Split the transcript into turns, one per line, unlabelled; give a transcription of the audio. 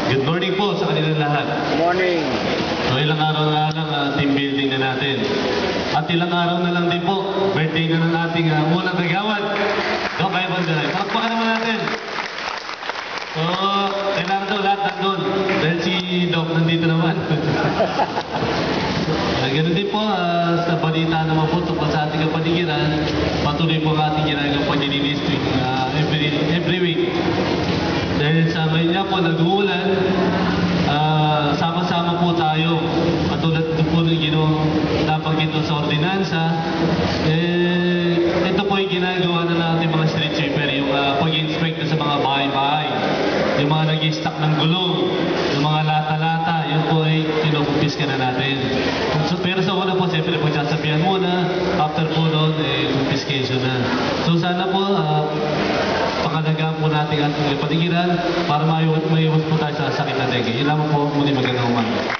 Good morning po sa kanilang lahat.
Morning.
So ilang araw na lang team building na natin. At ilang araw na lang din po, birthday na ng ating unang kagawad. Doc Ivanday. Palakpakan naman natin. So, kailangan daw lahat nandun. Dahil si Doc nandito naman. Ganun din po, sa balita naman po tungkol sa ating kapaligiran, patuloy po ang ating ginagawa paglilinis every week. Dahil sa ngayon niya po nag-uulan, sama-sama po tayo. Katulad po ng nabanggit sa ordinansa, ito po yung ginagawa na natin mga street sweeper, yung pag-inspect sa mga bahay-bahay, yung mga nag-i-stock ng gulong, yung mga lata-lata, yun po ay kinukumpiska na natin. So, pero sa una po, siyempre pagsasabihan muna, after po noon, confiscation na. So sana po, pakalagaan po natin ang ating paligiran para maiwas po tayo sa sakit na dengue. Yun lamang po, muli magandang umaga.